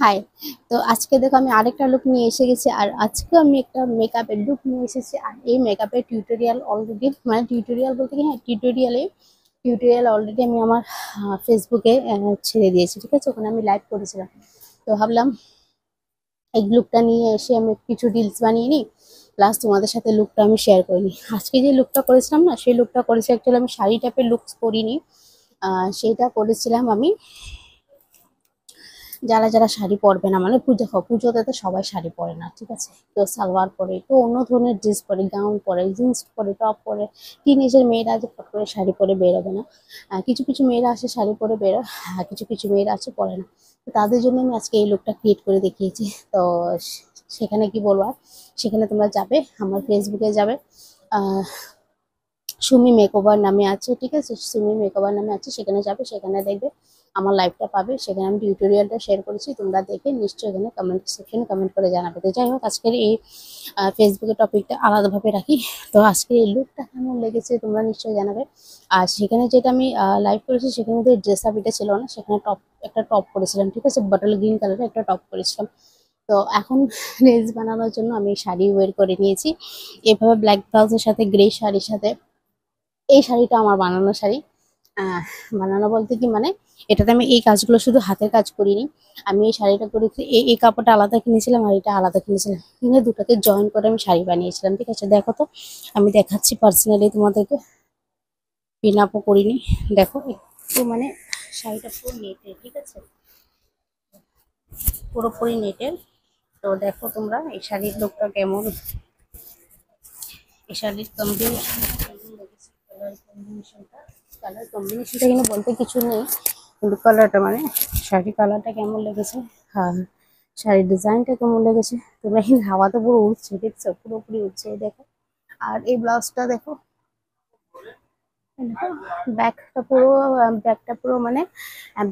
High. তো আজকে দেখো আমি আরেকটা লুক নিয়ে এসে গেছি, আর আজকে আমি একটা মেকআপের লুক নিয়ে এসেছি। আর এই মেকআপের টিউটোরিয়াল অলরেডি, মানে টিউটোরিয়াল বলতে কি, হ্যাঁ টিউটোরিয়াল অলরেডি আমি আমার ফেসবুকে ছেড়ে দিয়েছি, ঠিক আছে? ওখানে আমি লাইভ করেছিলাম। তো ভাবলাম এই লুকটা নিয়ে এসে আমি কিছু রিলস বানিয়ে নিই, প্লাস তোমাদের সাথে লুকটা আমি শেয়ার করে নিই। আজকে যে লুকটা করেছিলাম না, সেই লুকটা করেছি অ্যাকচুয়ালি আমি শাড়ি টাইপের লুকস করিনি। সেইটা করেছিলাম আমি, যারা যারা শাড়ি পরবে না, মানে পুজোতে তো সবাই শাড়ি পরে না, ঠিক আছে? কেউ সালোয়ার পরে, কেউ অন্য ধরনের ড্রেস পরে, গাউন পরে, জিন্স পরে, টপ পরে। টিনেজের মেয়েরা যে ফট করে শাড়ি পরে বেরোবে না। কিছু কিছু মেয়েরা আসে শাড়ি পরে বেরোয়, কিছু কিছু মেয়েরা আছে পরে না। তো তাদের জন্য আমি আজকে এই লুকটা ক্রিয়েট করে দেখিয়েছি। তো সেখানে কি বলবো আর, সেখানে তোমরা যাবে, আমার ফেসবুকে যাবে, আহ সুমি মেকওভার নামে আছে, ঠিক আছে? সুমি মেকওভার নামে আছে, সেখানে যাবে, সেখানে দেখবে আমার লাইভটা পাবে। সেখানে আমি টিউটোরিয়ালটা শেয়ার করেছি, তোমরা দেখে নিশ্চয়ই এখানে কমেন্ট সেকশনে কমেন্ট করে জানাবে। তো যাই হোক, আজকের এই ফেসবুকের টপিকটা আলাদাভাবে রাখি। তো আজকের এই লুকটা কেমন লেগেছে তোমরা নিশ্চয়ই জানাবে। আর সেখানে যেটা আমি লাইভ করেছি, সেখানে যে ড্রেস আপ এটা ছিল না, সেখানে একটা টপ করেছিলাম, ঠিক আছে? বটল গ্রিন কালারের একটা টপ করেছিলাম। তো এখন রিলস বানানোর জন্য আমি শাড়ি ওয়ের করে নিয়েছি, এভাবে ব্ল্যাক ব্লাউজের সাথে গ্রে শাড়ির সাথে। এই শাড়িটা আমার বানানো শাড়ি। আহ বানানো বলতে কি, মানে এটাতে আমি এই কাজগুলো শুধু হাতের কাজ করিনি। আমি এই শাড়িটা করেছি, এই কাপড়টা আলাদা কিনেছিলাম আর এটা আলাদা কিনেছিলাম, কিনে দুটাকে জয়েন করে আমি শাড়ি বানিয়েছিলাম, ঠিক আছে? দেখো তো, আমি দেখাচ্ছি পার্সোনালি তোমাদেরকে, পিন আপও করিনি। দেখো একটু, মানে শাড়িটা পুরো নেটের, ঠিক আছে? পুরোপুরি নেটের। তো দেখো তোমরা এই শাড়ির লুকটা কেমন, এই শাড়ির কম্বিনেশনটা কেমন লেগেছে, কালার কম্বিনেশনটা কিন্তু বলতে কিছু নেই, কিন্তু কালারটা, মানে শাড়ির কালারটা কেমন লেগেছে, আর শাড়ির ডিজাইনটা কেমন লেগেছে। তোমরা কিন্তু হাওয়াতে পুরো উঠছে, দেখছো? পুরোপুরি উঠছে, এই দেখো। আর এই ব্লাউজটা দেখো, ব্যাকটা পুরো মানে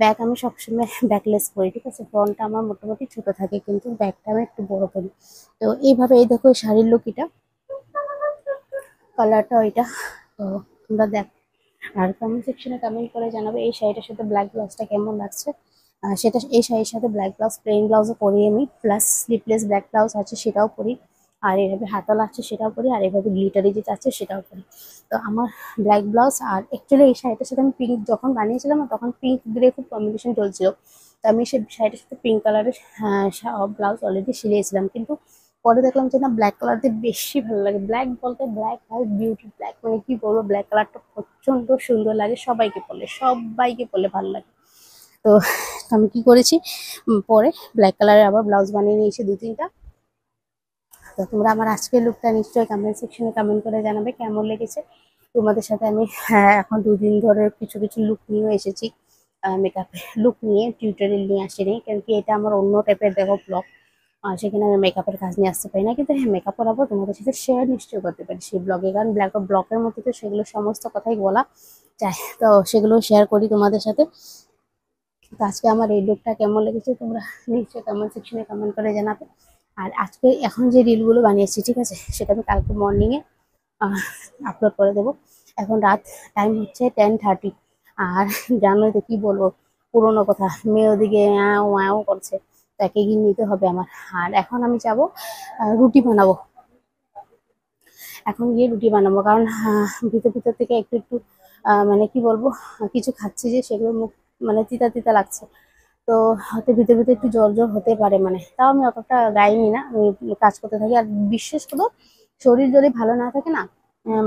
ব্যাক আমি সবসময় ব্যাকলেস করি, ঠিক আছে? ফ্রন্টটা আমার মোটামুটি ছোট থাকে, কিন্তু ব্যাকটা আমি একটু বড় করি। তো এইভাবে, এই দেখো শাড়ির লুক এটা, কালারটা ওইটা। তো তোমরা দেখো, আর কমেন্ট সেকশনে কমেন্ট করে জানাবে এই শাড়িটার সাথে ব্ল্যাক ব্লাউজটা কেমন লাগছে। সেটা, এই শাড়ির সাথে ব্ল্যাক ব্লাউজ, প্লেন ব্লাউজও পরি আমি, প্লাস স্লিভলেস ব্ল্যাক ব্লাউজ আছে সেটাও পরি, আর এভাবে হাতালা আছে সেটাও পরি, আর এভাবে গ্লিটারি যেটা আছে সেটাও পরি। তো আমার ব্ল্যাক ব্লাউজ, আর অ্যাকচুয়ালি এই শাড়িটার সাথে আমি পিঙ্ক যখন বানিয়েছিলাম না, তখন পিঙ্ক গ্রে খুব কম্বিনেশন চলছিল। তো আমি সেই শাড়িটার সাথে পিঙ্ক কালারের ব্লাউজ অলরেডি সিলিয়েছিলাম, কিন্তু পরে দেখলাম যে না, ব্ল্যাক কালার দিয়ে বেশি ভালো লাগে। ব্ল্যাক বলতে ব্ল্যাক আর বিউটি ব্ল্যাক, মানে কি বলবো, ব্ল্যাক কালারটা প্রচন্ড সুন্দর লাগে, সবাইকে পরলে ভালো লাগে। তো আমি কি করেছি, পরে ব্ল্যাক কালারের আবার ব্লাউজ বানিয়ে নিয়েছি দু তিনটা। তো তোমরা আমার আজকের লুকটা নিশ্চয়ই কমেন্ট সেকশনে কমেন্ট করে জানাবে কেমন লেগেছে। তোমাদের সাথে আমি এখন দুদিন ধরে কিছু কিছু লুক নিয়ে এসেছি, মেকআপের লুক নিয়ে, টিউটোরিয়াল নিয়ে আসিনি, কারণ কি এটা আমার অন্য টাইপের দেখো ব্লগ। সেখানে আমি মেকআপের কাজ নিয়ে আসতে পারি না, কিন্তু হ্যাঁ, মেকআপ করাবো, তোমাদের সাথে শেয়ার নিশ্চয়ই করতে পারি সেই ব্লগে, কারণ ব্লগের মধ্যে তো সেগুলো সমস্ত কথাই বলা যায়। তো সেগুলো শেয়ার করি তোমাদের সাথে। তো আজকে আমার এই লুকটা কেমন লেগেছে তোমরা নিশ্চয়ই কমেন্ট সেকশনে কমেন্ট করে জানাবে। আর আজকে এখন যে রিলগুলো বানিয়েছি, ঠিক আছে, সেটা আমি কালকে মর্নিংয়ে আপলোড করে দেবো। এখন রাত, টাইম হচ্ছে 10:30। আর জানোই তো কি বলবো, পুরোনো কথা, মেয়ে ওদিকে অ্যাও অ্যাও করছে, তাকে গিয়ে নিতে হবে আমার। আর এখন আমি যাব রুটি বানাবো, এখন গিয়ে রুটি বানাবো, কারণ ভিতর ভিতর থেকে একটু একটু মানে কি বলবো, কিছু খাচ্ছি যে সেগুলো মুখ, মানে তিতা তিতা লাগছে। তো হয়তো ভিতরে ভিতরে একটু জ্বর জ্বর হতে পারে, মানে তাও আমি অতটা গাইনি না, আমি কাজ করতে থাকি। আর বিশেষ করে শরীর যদি ভালো না থাকে না,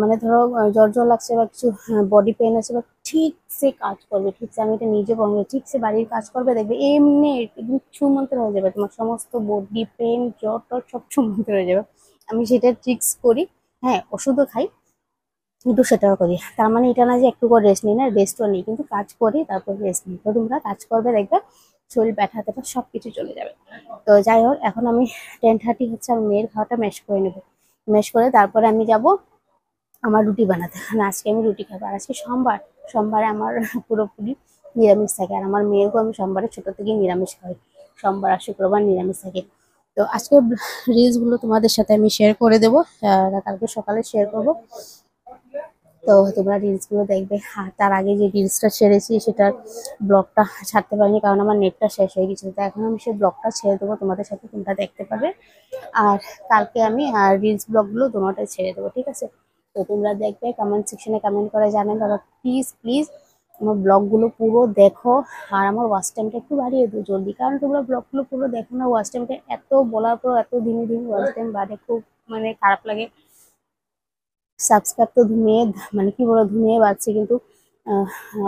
মানে ধরো জ্বর জ্বর লাগছে বা কিছু বডি পেন আছে, বা ঠিক সে কাজ করবে, ঠিক সে, আমি এটা নিজে বলবো, ঠিক সে বাড়ির কাজ করবে, দেখবে এমনি একদম ছুমন্ত্র হয়ে যাবে, তোমার সমস্ত বডি পেন জ্বর টর সব ছুমন্ত্র হয়ে যাবে। আমি সেটা ট্রিক্স করি। হ্যাঁ, ওষুধও খাই, কিন্তু সেটাও করি। তার মানে এটা না যে একটু করে রেস্ট নিই, না, রেস্টও নিই, কিন্তু কাজ করি তারপর রেস্ট নিই। তো তোমরা কাজ করবে, দেখবে শরীর ব্যথা ট্যাথা সব কিছু চলে যাবে। তো যাই হোক, এখন আমি 10:30 হচ্ছে, আমি মেয়ের খাওয়াটা ম্যাশ করে নেবো। ম্যাশ করে তারপরে আমি যাব আমার রুটি বানাতে, কারণ আজকে আমি রুটি খাবো। আর আজকে সোমবার, সোমবারে আমার পুরোপুরি নিরামিষ থাকে, আর আমার মেয়েকেও আমি সোমবারে ছোট থেকে নিরামিষ খাই, সোমবার আর শুক্রবার নিরামিষ থাকে। তো আজকে রিলস গুলো তোমাদের সাথে আমি শেয়ার করে দেবো, কালকে সকালে শেয়ার করবো। তো তোমরা রিলস গুলো দেখবে। আর তার আগে যে রিলসটা ছেড়েছি সেটার ব্লগটা ছাড়তে পারিনি, কারণ আমার নেটটা শেষ হয়ে গেছিল। তো এখন আমি সেই ব্লগটা ছেড়ে দেবো তোমাদের সাথে, তোমরা দেখতে পাবে। আর কালকে আমি রিলস ব্লগগুলো তোমাদের ছেড়ে দেবো, ঠিক আছে? তো তোমরা দেখবে, কমেন্ট সেকশনে কমেন্ট করে জানাবে। আর প্লিজ প্লিজ আমার ব্লগগুলো পুরো দেখো, আর আমার ওয়াচ টাইমটা একটু বাড়িয়ে দিও জলদি, কারণ তোমরা ব্লগগুলো পুরো দেখো না। ওয়াচ টাইমটা এত বলার পর এত দিনে দিনে ওয়াচ টাইম বাড়ে, খুব মানে খারাপ লাগে। সাবস্ক্রাইব তো ধুমিয়ে, মানে কি বলো, ধুমিয়ে বাড়ছে, কিন্তু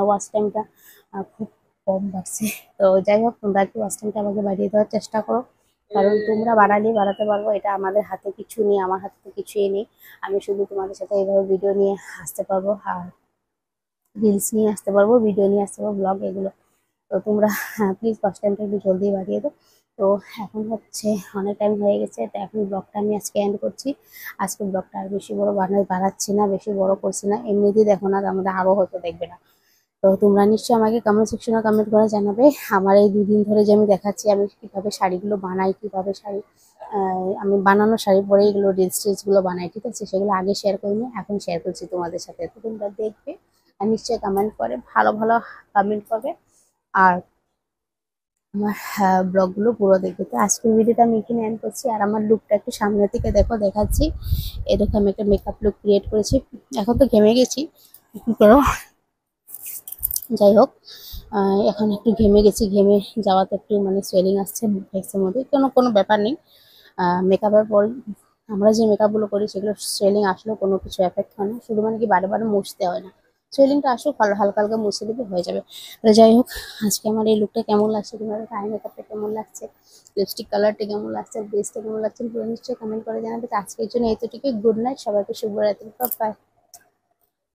ওয়াচ টাইমটা খুব কম বাড়ছে। তো যাই হোক, তোমরা একটু ওয়াচ টাইমটা আমাকে বাড়িয়ে দেওয়ার চেষ্টা করো, কারণ তোমরা বাড়ালেই বাড়াতে পারবো, এটা আমাদের হাতে কিছু নেই, আমার হাতে তো কিছুই নেই। আমি শুধু তোমাদের সাথে এইভাবে ভিডিও নিয়ে আসতে পারবো, আর রিলস নিয়ে আসতে পারবো, ভিডিও নিয়ে আসতে পারবো, ব্লগ এগুলো। তো তোমরা প্লিজ ওয়াচ টাইমটা একটু জলদি বাড়িয়ে দাও। তো এখন হচ্ছে অনেক টাইম হয়ে গেছে, তো এখন ব্লগটা আমি আজকে এন্ড করছি। আজকে ব্লগটা আর বেশি বড় বাড়াচ্ছি না, বেশি বড় করছি না, এমনিতেই দেখো না, আমাদের আরো হয়তো দেখবে না। তো তোমরা নিশ্চয়ই আমাকে কমেন্ট সেকশনে কমেন্ট করে জানাবে আমার এই 2 দিন ধরে যে আমি দেখাচ্ছি আমি কিভাবে শাড়িগুলো বানাই, কিভাবে শাড়ি আমি বানানো শাড়ি পরে এগুলো রিলস গুলো বানাই, ঠিক আছে? সেগুলো আগে শেয়ার করিনি, এখন শেয়ার করছি তোমাদের সাথে। তো তোমরা দেখবে আর নিশ্চয়ই কমেন্ট করে, ভালো ভালো কমেন্ট করবে, আর আমার ব্লগগুলো পুরো দেখবে। তো আজকের ভিডিওটা আমি এখানে এন্ড করছি। আর আমার লুকটা একটু সামনে থেকে দেখো, দেখাচ্ছি। এরকম আমি একটা মেকআপ লুক ক্রিয়েট করেছি। এখন তো ঘেমে গেছি, কি করো, যাই হোক। এখন একটু ঘেমে গেছি, ঘেমে যাওয়াতে একটু মানে সোয়েলিং আসছে ফেসের মধ্যে, কোনো কোনো ব্যাপার নেই। মেকআপের পর আমরা যে মেকআপগুলো করি সেগুলো সোয়েলিং আসলেও কোনো কিছু এফেক্ট হয় না, শুধু মানে কি বারে বারে মুছতে হয় না। সোয়েলিংটা আসুক, হালকা হালকা মুছে দিলে হয়ে যাবে। তো যাই হোক, আজকে আমার এই লুকটা কেমন লাগছে, তোমাদের আই মেকআপটা কেমন লাগছে, লিপস্টিক কালারটা কেমন লাগছে, ড্রেসটা কেমন লাগছে, পুরো নিশ্চয়ই কমেন্ট করে জানাবে। তো আজকের জন্য এতটুকুই। গুড নাইট সবাইকে, শুভরাত্রি, বাই।